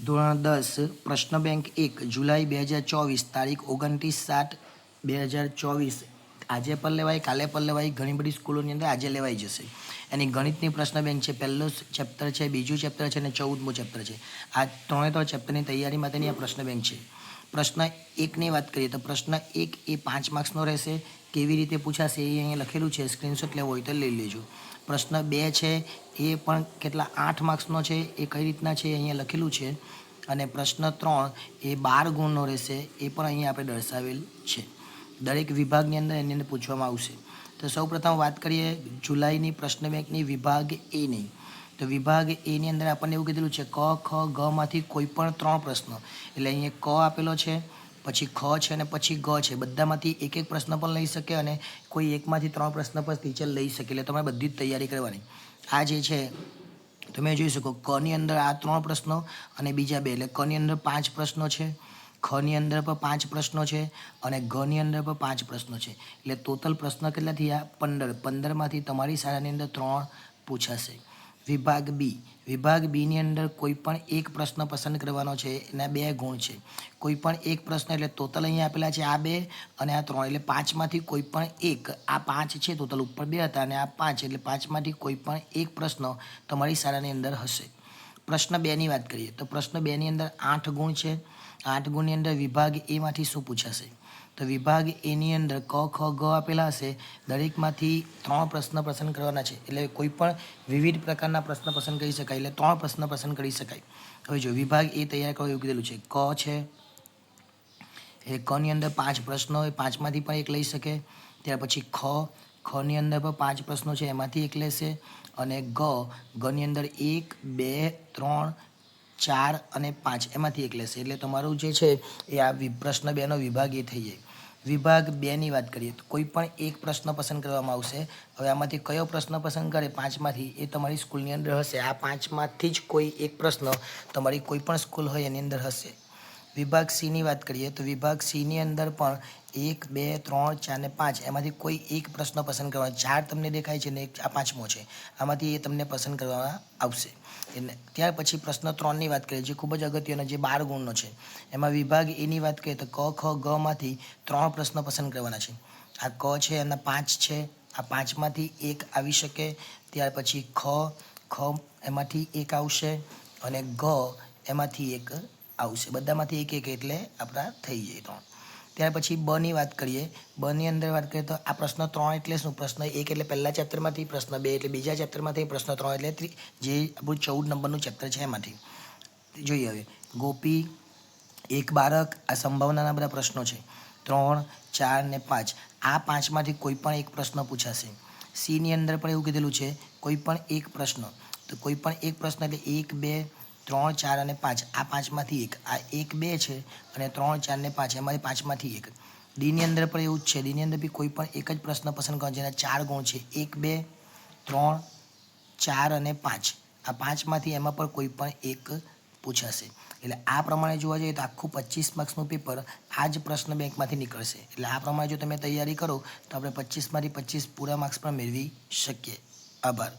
ધોરણ 10 પ્રશ્ન બેંક 1 જુલાઈ 2024 તારીખ 29/7/2024 આજે પણ લેવાય, કાલે પણ લેવાય, ઘણી બધી સ્કૂલોની અંદર આજે લેવાઈ જશે. એની ગણિતની પ્રશ્ન બેંક છે. પહેલું ચેપ્ટર છે, બીજું ચેપ્ટર છે અને 14મું ચેપ્ટર છે. આ ત્રણે ચેપ્ટરની તૈયારી માટેની આ પ્રશ્ન બેંક છે. પ્રશ્ન 1ની વાત કરીએ તો પ્રશ્ન 1 એ 5 માર્ક્સનો રહેશે. કેવી રીતે પૂછાશે એ અહીંયા લખેલું છે, સ્ક્રીનશોટ લેવો હોય તો લઈ લેજો. પ્રશ્ન 2 છે એ પણ કેટલા 8 માર્ક્સનો છે, એ કઈ રીતના છે અહીંયા લખેલું છે. અને પ્રશ્ન 3 એ 12 ગુણનો રહેશે, એ પણ અહીંયા આપણે દર્શાવેલ છે. દરેક વિભાગની અંદર એની અંદર પૂછવામાં આવશે. તો સૌપ્રથમ વાત કરીએ જુલાઈની પ્રશ્ન બેંકની વિભાગ એની. તો વિભાગ એની અંદર આપણને એવું કીધેલું છે ક ખ ગમાંથી કોઈ પણ 3 પ્રશ્નો. એટલે અહીંયા ક આપેલો છે, પછી ખ છે અને પછી ગ છે. બધામાંથી એક એક પ્રશ્ન પણ લઈ શકે અને કોઈ એકમાંથી 3 પ્રશ્ન પણ ટીચર લઈ શકે. એટલે તમારે બધી જ તૈયારી કરવાની. આ જે છે તમે જોઈ શકો કની અંદર આ 3 પ્રશ્નો અને બીજા 2 એટલે કની અંદર 5 પ્રશ્નો છે, ખની અંદર પણ 5 પ્રશ્નો છે અને ગની અંદર પણ 5 પ્રશ્નો છે. એટલે ટોટલ પ્રશ્ન કેટલા થયા 15. 15માંથી તમારી શાળાની અંદર 3 પૂછાશે. વિભાગ બી. વિભાગ બીની અંદર કોઈ પણ એક પ્રશ્ન પસંદ કરવાનો છે. એના 2 ગુણ છે. કોઈ પણ એક પ્રશ્ન એટલે ટોટલ અહીંયા આપેલા છે આ 2 અને આ 3 એટલે 5માંથી કોઈ પણ એક. આ 5 છે ટોટલ, ઉપર 2 હતા અને આ 5 એટલે 5માંથી કોઈ પણ એક પ્રશ્ન તમારી શાળાની અંદર હશે. પ્રશ્ન 2ની વાત કરીએ તો પ્રશ્ન 2ની અંદર 8 ગુણ છે. 8 ગુણની અંદર વિભાગ એમાંથી શું પૂછાશે? તો વિભાગ એની અંદર ક ખ ગ આપેલા હશે. દરેકમાંથી 3 પ્રશ્ન પસંદ કરવાના છે. એટલે કોઈ પણ વિવિધ પ્રકારના પ્રશ્ન પસંદ કરી શકાય. એટલે 3 પ્રશ્ન પસંદ કરી શકાય. હવે જો વિભાગ એ તૈયાર કરવા એવું કીધેલું છે. ક છે એ કની અંદર 5 પ્રશ્નો હોય, 5માંથી પણ એક લઈ શકે. ત્યાર પછી ખની અંદર પણ 5 પ્રશ્નો છે, એમાંથી એક લેશે. અને ગની અંદર 1 2 3 4 અને 5 એમાંથી એક લેશે. એટલે તમારું જે છે એ આ પ્રશ્ન 2નો વિભાગ એ થઈ જાય. વિભાગ 2ની વાત કરીએ તો કોઈ પણ એક પ્રશ્ન પસંદ કરવામાં આવશે. હવે આમાંથી કયો પ્રશ્ન પસંદ કરે 5માંથી એ તમારી સ્કૂલની અંદર હશે. આ 5માંથી જ કોઈ એક પ્રશ્ન તમારી કોઈ પણ સ્કૂલ હોય એની અંદર હશે. વિભાગ સીની વાત કરીએ તો વિભાગ સીની અંદર પણ 1 2 3 4 ને 5 એમાંથી કોઈ એક પ્રશ્ન પસંદ કરવાનો. 4 તમને દેખાય છે ને આ 5મો છે. આમાંથી એ તમને પસંદ કરવામાં આવશે. ત્યાર પછી પ્રશ્ન 3ની વાત કરીએ જે ખૂબ જ અગત્યનો જે 12 ગુણનો છે. એમાં વિભાગ એની વાત કરીએ તો ક ખ ગમાંથી 3 પ્રશ્ન પસંદ કરવાના છે. આ ક છે એના 5 છે, આ 5માંથી એક આવી શકે. ત્યાર પછી ખ એમાંથી એક આવશે અને ગ એમાંથી એક આવશે. બધામાંથી એક એક એટલે આપણા થઈ જાય 3. ત્યાર પછી બની વાત કરીએ. બની અંદર વાત કરીએ તો આ પ્રશ્ન 3 એટલે શું? પ્રશ્ન 1 એટલે પહેલા ચેપ્ટરમાંથી, પ્રશ્ન 2 એટલે બીજા ચેપ્ટરમાંથી, પ્રશ્ન 3 એટલે જે આપણું 14 નંબરનું ચેપ્ટર છે એમાંથી. જોઈએ હવે ગોપી, એક બાળક, આ સંભાવનાના બધા પ્રશ્નો છે. 3 4 ને 5 આ 5માંથી કોઈ પણ એક પ્રશ્ન પૂછાશે. સીની અંદર પણ એવું કીધેલું છે કોઈ પણ એક પ્રશ્ન. તો કોઈ પણ એક પ્રશ્ન એટલે 1 2 3 4 અને 5 આ 5માંથી એક. આ 1 2 છે અને 3 4 ને 5 એમાંથી 5માંથી એક. ડીની અંદર પણ એવું જ છે. ડીની અંદર બી કોઈ પણ એક જ પ્રશ્ન પસંદ કરવાનો જેના 4 ગુણ છે. 1 2 3 4 અને 5 આ 5માંથી એમાં પણ કોઈ પણ એક પૂછાશે. એટલે આ પ્રમાણે જોવા જઈએ તો આખું 25 માર્ક્સનું પેપર આ જ પ્રશ્ન બેંકમાંથી નીકળશે. એટલે આ પ્રમાણે જો તમે તૈયારી કરો તો આપણે 25માંથી 25 પૂરા માર્ક્સ પણ મેળવી શકીએ. આભાર.